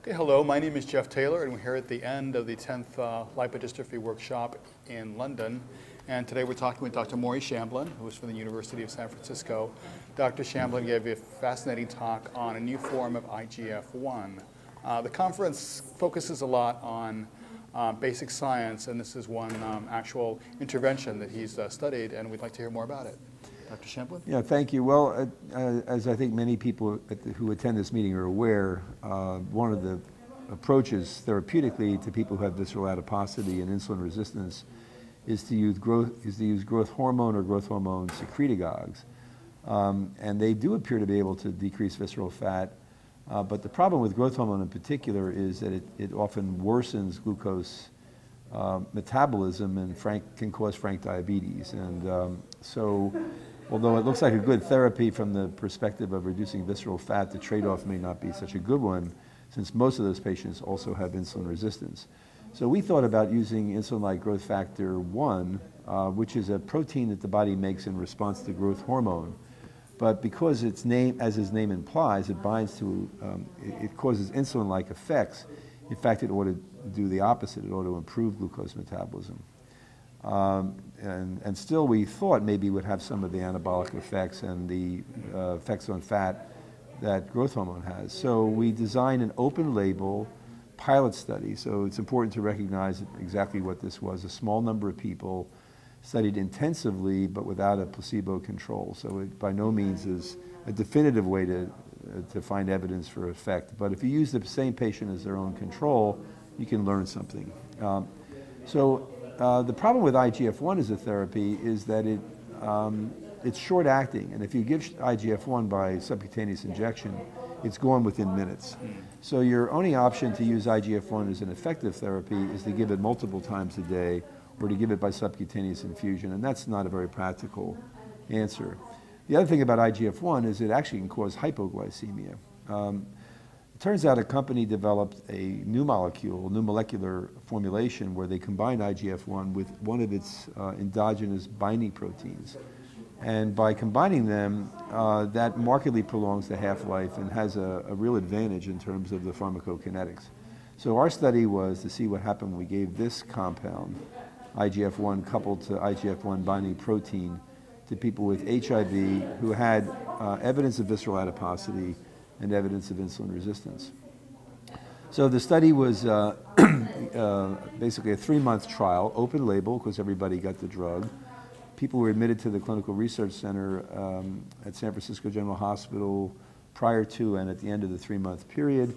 Okay, hello, my name is Jeff Taylor, and we're here at the end of the 10th Lipodystrophy workshop in London. And today we're talking with Dr. Maury Schambelan, who is from the University of San Francisco. Dr. Schambelan gave a fascinating talk on a new form of IGF-1. The conference focuses a lot on basic science, and this is one actual intervention that he's studied, and we'd like to hear more about it. Dr. Schambelan? Yeah, thank you. Well, as I think many people who attend this meeting are aware, one of the approaches therapeutically to people who have visceral adiposity and insulin resistance is to use growth hormone or growth hormone secretagogues. And they do appear to be able to decrease visceral fat, but the problem with growth hormone in particular is that it often worsens glucose metabolism and can cause frank diabetes. And so although it looks like a good therapy from the perspective of reducing visceral fat, the trade-off may not be such a good one, since most of those patients also have insulin resistance. So we thought about using insulin-like growth factor 1, which is a protein that the body makes in response to growth hormone. But because its name, as its name implies, it binds to, it causes insulin-like effects. In fact, it ought to do the opposite. It ought to improve glucose metabolism. And still we thought maybe would have some of the anabolic effects and the effects on fat that growth hormone has. So we designed an open label pilot study. So it's important to recognize exactly what this was. A small number of people studied intensively but without a placebo control. So it by no means is a definitive way to find evidence for effect. But if you use the same patient as their own control, you can learn something. The problem with IGF-1 as a therapy is that it's short acting, and if you give IGF-1 by subcutaneous injection, it's gone within minutes. So your only option to use IGF-1 as an effective therapy is to give it multiple times a day or to give it by subcutaneous infusion, and that's not a very practical answer. The other thing about IGF-1 is it actually can cause hypoglycemia. It turns out a company developed a new molecule, new molecular formulation where they combined IGF-1 with one of its endogenous binding proteins. And by combining them, that markedly prolongs the half-life and has a real advantage in terms of the pharmacokinetics. So our study was to see what happened when we gave this compound, IGF-1 coupled to IGF-1 binding protein, to people with HIV who had evidence of visceral adiposity and evidence of insulin resistance. So the study was basically a 3-month trial, open label, because everybody got the drug. People were admitted to the Clinical Research Center at San Francisco General Hospital prior to and at the end of the 3-month period.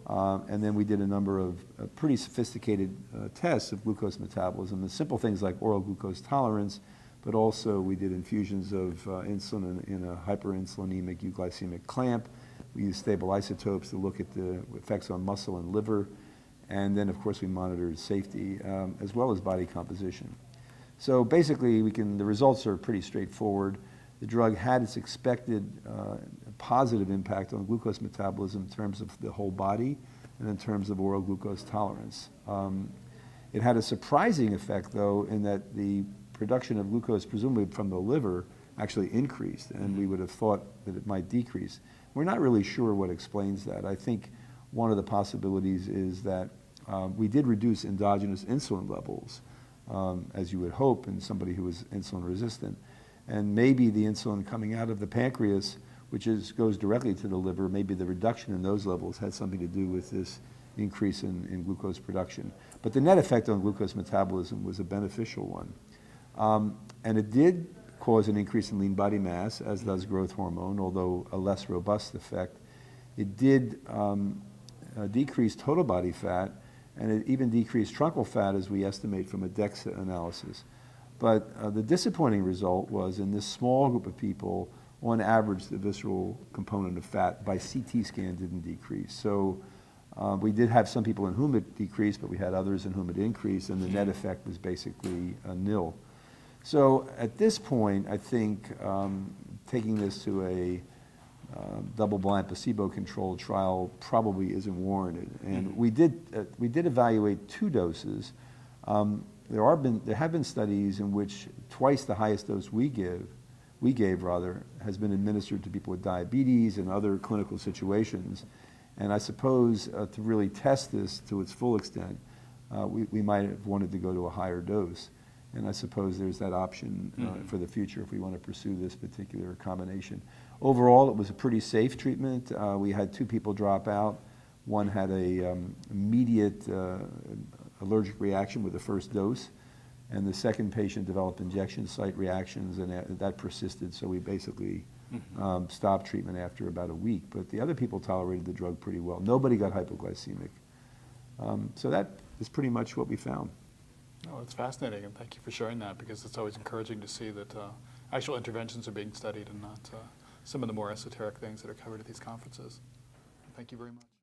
And then we did a number of pretty sophisticated tests of glucose metabolism, the simple things like oral glucose tolerance, but also we did infusions of insulin in a hyperinsulinemic euglycemic clamp. We used stable isotopes to look at the effects on muscle and liver. And then, of course, we monitored safety as well as body composition. So basically, the results are pretty straightforward. The drug had its expected positive impact on glucose metabolism in terms of the whole body and in terms of oral glucose tolerance. It had a surprising effect, though, in that the production of glucose, presumably from the liver, actually increased, and we would have thought that it might decrease. We're not really sure what explains that. I think one of the possibilities is that we did reduce endogenous insulin levels, as you would hope in somebody who is insulin resistant. And maybe the insulin coming out of the pancreas, which goes directly to the liver, maybe the reduction in those levels had something to do with this increase in glucose production. But the net effect on glucose metabolism was a beneficial one. And it did cause an increase in lean body mass, as does growth hormone, although a less robust effect. It did decrease total body fat, and it even decreased truncal fat, as we estimate from a DEXA analysis. But the disappointing result was in this small group of people, on average, the visceral component of fat by CT scan didn't decrease. So we did have some people in whom it decreased, but we had others in whom it increased, and the net effect was basically nil. So at this point, I think taking this to a double-blind placebo-controlled trial probably isn't warranted. And we did evaluate 2 doses. There have been studies in which twice the highest dose we gave has been administered to people with diabetes and other clinical situations. And I suppose to really test this to its full extent, we might have wanted to go to a higher dose. And I suppose there's that option for the future if we want to pursue this particular combination. Overall, it was a pretty safe treatment. We had 2 people drop out. One had a immediate allergic reaction with the first dose, and the second patient developed injection site reactions, and that persisted, so we basically stopped treatment after about a week. But the other people tolerated the drug pretty well. Nobody got hypoglycemic. So that is pretty much what we found. Oh, it's fascinating, and thank you for sharing that, because it's always encouraging to see that actual interventions are being studied and not some of the more esoteric things that are covered at these conferences. Thank you very much.